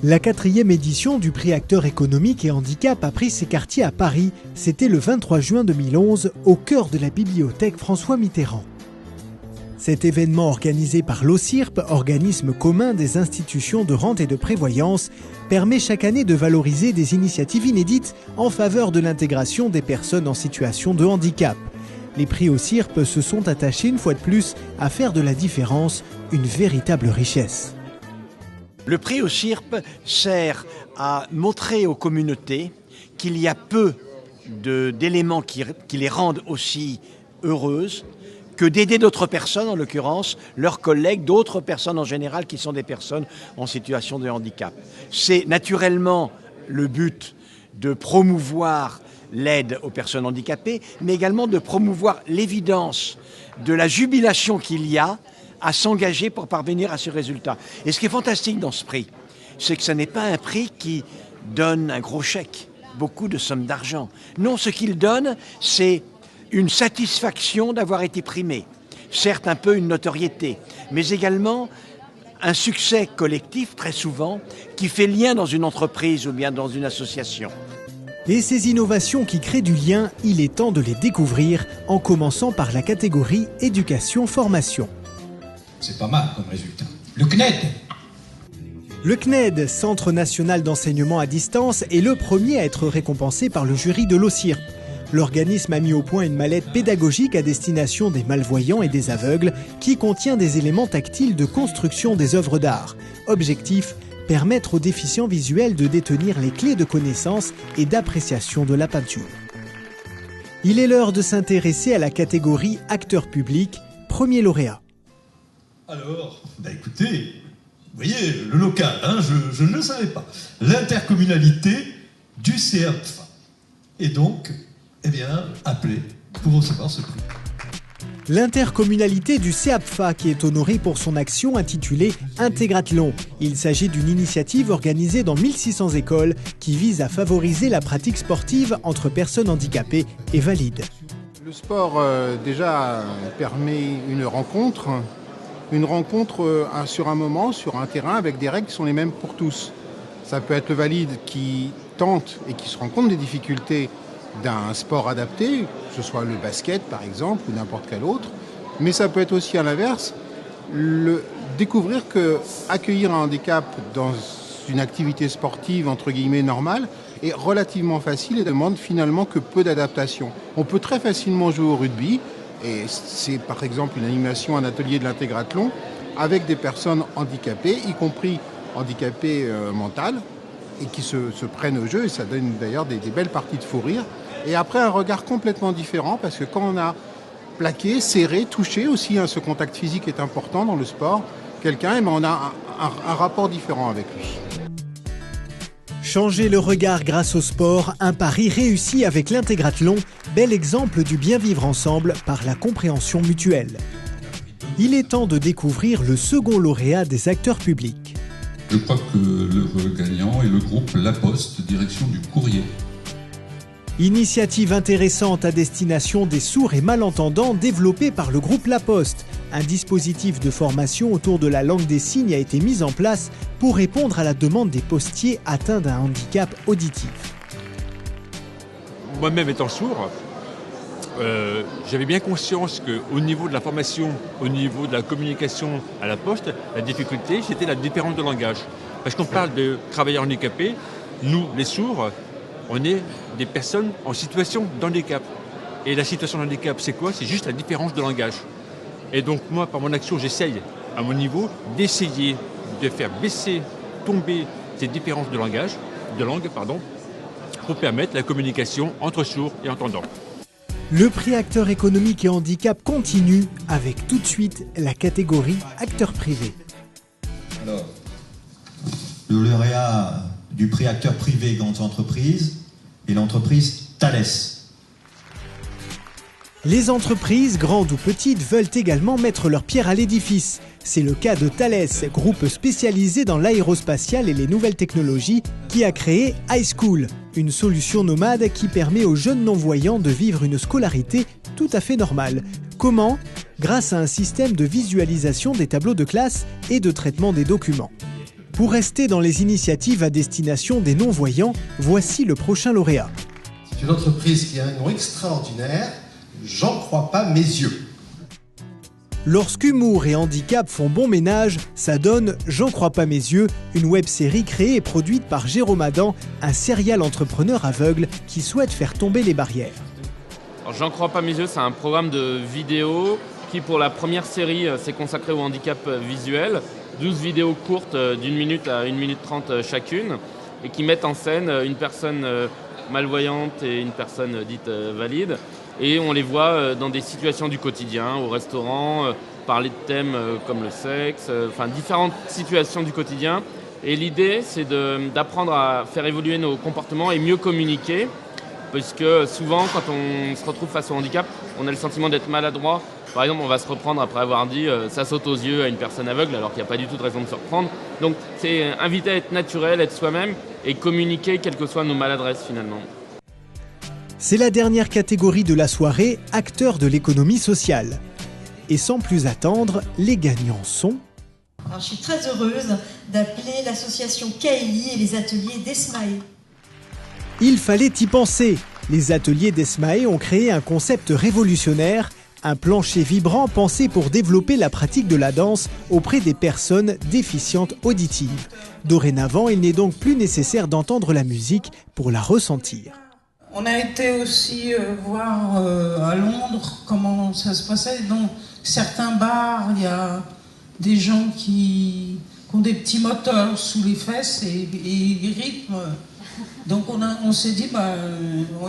La 4e édition du prix Acteurs économiques et handicap a pris ses quartiers à Paris. C'était le 23 juin 2011, au cœur de la bibliothèque François Mitterrand. Cet événement organisé par l'OCIRP, organisme commun des institutions de rente et de prévoyance, permet chaque année de valoriser des initiatives inédites en faveur de l'intégration des personnes en situation de handicap. Les prix OCIRP se sont attachés une fois de plus à faire de la différence une véritable richesse. Le prix OCIRP sert à montrer aux communautés qu'il y a peu d'éléments qui les rendent aussi heureuses que d'aider d'autres personnes, en l'occurrence leurs collègues, d'autres personnes en général qui sont des personnes en situation de handicap. C'est naturellement le but de promouvoir l'aide aux personnes handicapées, mais également de promouvoir l'évidence de la jubilation qu'il y a à s'engager pour parvenir à ce résultat. Et ce qui est fantastique dans ce prix, c'est que ce n'est pas un prix qui donne un gros chèque, beaucoup de sommes d'argent. Non, ce qu'il donne, c'est une satisfaction d'avoir été primé. Certes, un peu une notoriété, mais également un succès collectif, très souvent, qui fait lien dans une entreprise ou bien dans une association. Et ces innovations qui créent du lien, il est temps de les découvrir, en commençant par la catégorie éducation-formation. C'est pas mal comme résultat. Le CNED. Le CNED, Centre national d'enseignement à distance, est le premier à être récompensé par le jury de l'OCIRP. L'organisme a mis au point une mallette pédagogique à destination des malvoyants et des aveugles qui contient des éléments tactiles de construction des œuvres d'art. Objectif, permettre aux déficients visuels de détenir les clés de connaissance et d'appréciation de la peinture. Il est l'heure de s'intéresser à la catégorie acteur public, premier lauréat. Alors, écoutez, vous voyez, le local, je ne le savais pas. L'intercommunalité du CEAPFA. Et donc, appelé pour recevoir ce prix. L'intercommunalité du CEAPFA qui est honorée pour son action intitulée Intégrathlon. Il s'agit d'une initiative organisée dans 1600 écoles qui vise à favoriser la pratique sportive entre personnes handicapées et valides. Le sport déjà permet une rencontre sur un moment, sur un terrain avec des règles qui sont les mêmes pour tous. Ça peut être le valide qui tente et qui se rend compte des difficultés d'un sport adapté, que ce soit le basket par exemple ou n'importe quel autre, mais ça peut être aussi à l'inverse, découvrir que accueillir un handicap dans une activité sportive entre guillemets normale est relativement facile et demande finalement que peu d'adaptation. On peut très facilement jouer au rugby et c'est par exemple une animation, un atelier de l'intégrathlon avec des personnes handicapées, y compris handicapées mentales, et qui se prennent au jeu, et ça donne d'ailleurs des belles parties de fou rire. Et après, un regard complètement différent, parce que quand on a plaqué, serré, touché aussi, ce contact physique est important dans le sport, quelqu'un, on a un rapport différent avec lui. Changer le regard grâce au sport, un pari réussi avec l'intégrathlon, bel exemple du bien vivre ensemble par la compréhension mutuelle. Il est temps de découvrir le second lauréat des acteurs publics. Je crois que le gagnant est le groupe La Poste, direction du courrier. Initiative intéressante à destination des sourds et malentendants développée par le groupe La Poste. Un dispositif de formation autour de la langue des signes a été mis en place pour répondre à la demande des postiers atteints d'un handicap auditif. Moi-même étant sourd, j'avais bien conscience qu'au niveau de la formation, au niveau de la communication à la Poste, la difficulté, c'était la différence de langage. Parce qu'on parle de travailleurs handicapés, nous, les sourds, on est des personnes en situation d'handicap. Et la situation de handicap, c'est quoi? C'est juste la différence de langage. Et donc moi, par mon action, j'essaye, à mon niveau, d'essayer de faire baisser, tomber ces différences de langue, pour permettre la communication entre sourds et entendants. Le prix acteur économique et handicap continue avec tout de suite la catégorie acteur privé. Alors, le lauréat du prix acteur privé grandes entreprises est l'entreprise Thales. Les entreprises, grandes ou petites, veulent également mettre leur pierre à l'édifice. C'est le cas de Thales, groupe spécialisé dans l'aérospatiale et les nouvelles technologies, qui a créé iSchool, une solution nomade qui permet aux jeunes non-voyants de vivre une scolarité tout à fait normale. Comment? Grâce à un système de visualisation des tableaux de classe et de traitement des documents. Pour rester dans les initiatives à destination des non-voyants, voici le prochain lauréat. C'est une entreprise qui a un nom extraordinaire, J'en crois pas mes yeux. Lorsqu'humour et handicap font bon ménage, ça donne J'en crois pas mes yeux, une web-série créée et produite par Jérôme Adam, un serial entrepreneur aveugle qui souhaite faire tomber les barrières. Alors, J'en crois pas mes yeux, c'est un programme de vidéo qui, pour la première série, s'est consacré au handicap visuel. 12 vidéos courtes d'1 minute à 1 minute 30 chacune et qui mettent en scène une personne malvoyante et une personne dite valide. Et on les voit dans des situations du quotidien, au restaurant, parler de thèmes comme le sexe, enfin différentes situations du quotidien. Et l'idée, c'est d'apprendre à faire évoluer nos comportements et mieux communiquer. Parce que souvent, quand on se retrouve face au handicap, on a le sentiment d'être maladroit. Par exemple, on va se reprendre après avoir dit « ça saute aux yeux » à une personne aveugle, alors qu'il n'y a pas du tout de raison de se reprendre. Donc, c'est inviter à être naturel, être soi-même et communiquer, quelles que soient nos maladresses finalement. C'est la dernière catégorie de la soirée, acteurs de l'économie sociale. Et sans plus attendre, les gagnants sont... Alors, je suis très heureuse d'appeler l'association Kaili et les ateliers d'Esmae. Il fallait y penser. Les ateliers d'Esmae ont créé un concept révolutionnaire, un plancher vibrant pensé pour développer la pratique de la danse auprès des personnes déficientes auditives. Dorénavant, il n'est donc plus nécessaire d'entendre la musique pour la ressentir. On a été aussi voir à Londres comment ça se passait. Dans certains bars, il y a des gens qui ont des petits moteurs sous les fesses et ils rythment. Donc on s'est dit,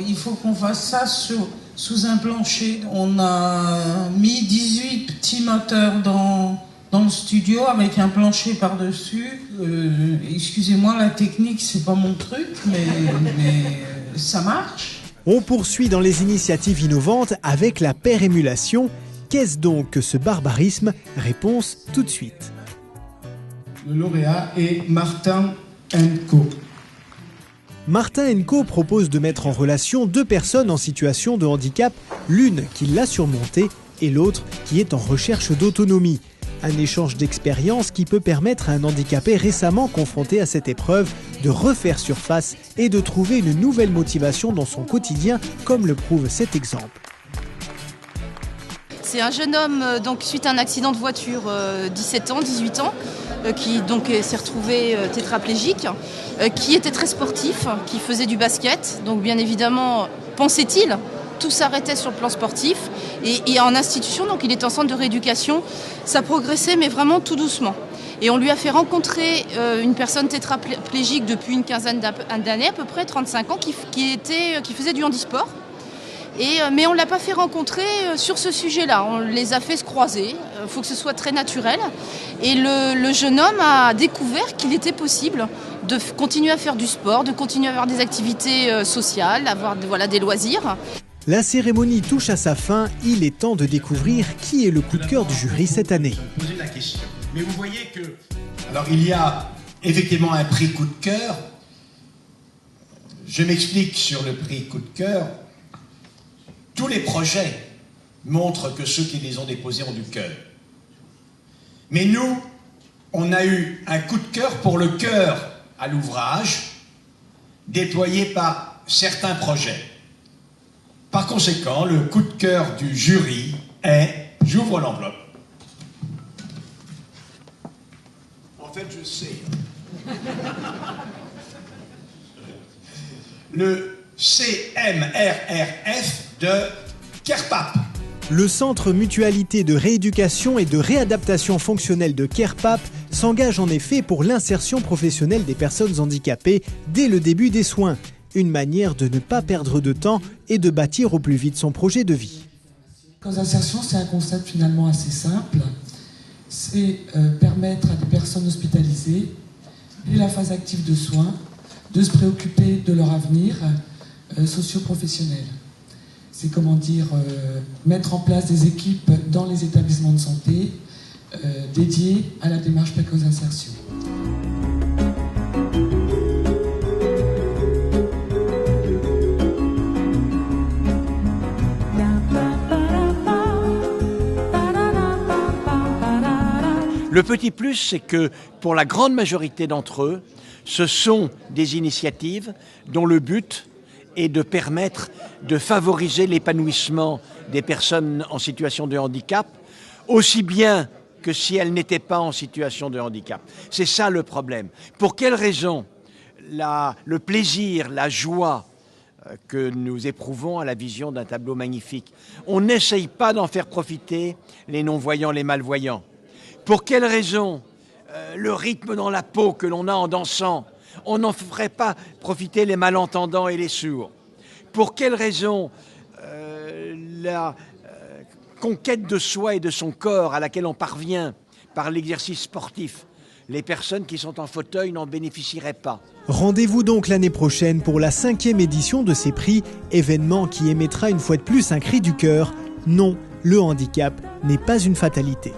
il faut qu'on fasse ça sous un plancher. On a mis 18 petits moteurs dans le studio avec un plancher par-dessus. Excusez-moi, la technique, c'est pas mon truc, mais ça marche. On poursuit dans les initiatives innovantes avec la paire-émulation. Qu'est-ce donc que ce barbarisme? Réponse tout de suite. Le lauréat est Martin & Co. Martin & Co propose de mettre en relation deux personnes en situation de handicap, l'une qui l'a surmonté et l'autre qui est en recherche d'autonomie. Un échange d'expériences qui peut permettre à un handicapé récemment confronté à cette épreuve de refaire surface et de trouver une nouvelle motivation dans son quotidien, comme le prouve cet exemple. C'est un jeune homme, donc, suite à un accident de voiture, 17 ans, 18 ans, qui donc s'est retrouvé tétraplégique, qui était très sportif, qui faisait du basket, donc bien évidemment, pensait-il, tout s'arrêtait sur le plan sportif et en institution, donc il est en centre de rééducation, ça progressait mais vraiment tout doucement. Et on lui a fait rencontrer une personne tétraplégique depuis une quinzaine d'années, à peu près 35 ans, qui faisait du handisport. Mais on ne l'a pas fait rencontrer sur ce sujet-là, on les a fait se croiser, il faut que ce soit très naturel. Et le jeune homme a découvert qu'il était possible de continuer à faire du sport, de continuer à avoir des activités sociales, avoir des loisirs. La cérémonie touche à sa fin, il est temps de découvrir qui est le coup de cœur du jury cette année. Poser la question. Mais vous voyez que... Alors il y a effectivement un prix coup de cœur. Je m'explique sur le prix coup de cœur. Tous les projets montrent que ceux qui les ont déposés ont du cœur. Mais nous, on a eu un coup de cœur pour le cœur à l'ouvrage, déployé par certains projets. Par conséquent, le coup de cœur du jury est... J'ouvre l'enveloppe. En fait, je sais. Le CMRRF de Kerpap. Le Centre Mutualité de Rééducation et de Réadaptation Fonctionnelle de Kerpap s'engage en effet pour l'insertion professionnelle des personnes handicapées dès le début des soins. Une manière de ne pas perdre de temps et de bâtir au plus vite son projet de vie. Cause d'insertion, c'est un concept finalement assez simple. C'est permettre à des personnes hospitalisées, dès la phase active de soins, de se préoccuper de leur avenir socio-professionnel. C'est mettre en place des équipes dans les établissements de santé dédiées à la démarche précoce d'insertion. Le petit plus, c'est que pour la grande majorité d'entre eux, ce sont des initiatives dont le but est de permettre de favoriser l'épanouissement des personnes en situation de handicap, aussi bien que si elles n'étaient pas en situation de handicap. C'est ça le problème. Pour quelles raisons le plaisir, la joie que nous éprouvons à la vision d'un tableau magnifique, on n'essaye pas d'en faire profiter les non-voyants, les malvoyants? Pour quelles raisons le rythme dans la peau que l'on a en dansant, on n'en ferait pas profiter les malentendants et les sourds? Pour quelles raisons la conquête de soi et de son corps à laquelle on parvient par l'exercice sportif, les personnes qui sont en fauteuil n'en bénéficieraient pas? Rendez-vous donc l'année prochaine pour la 5e édition de ces prix, événement qui émettra une fois de plus un cri du cœur. Non, le handicap n'est pas une fatalité.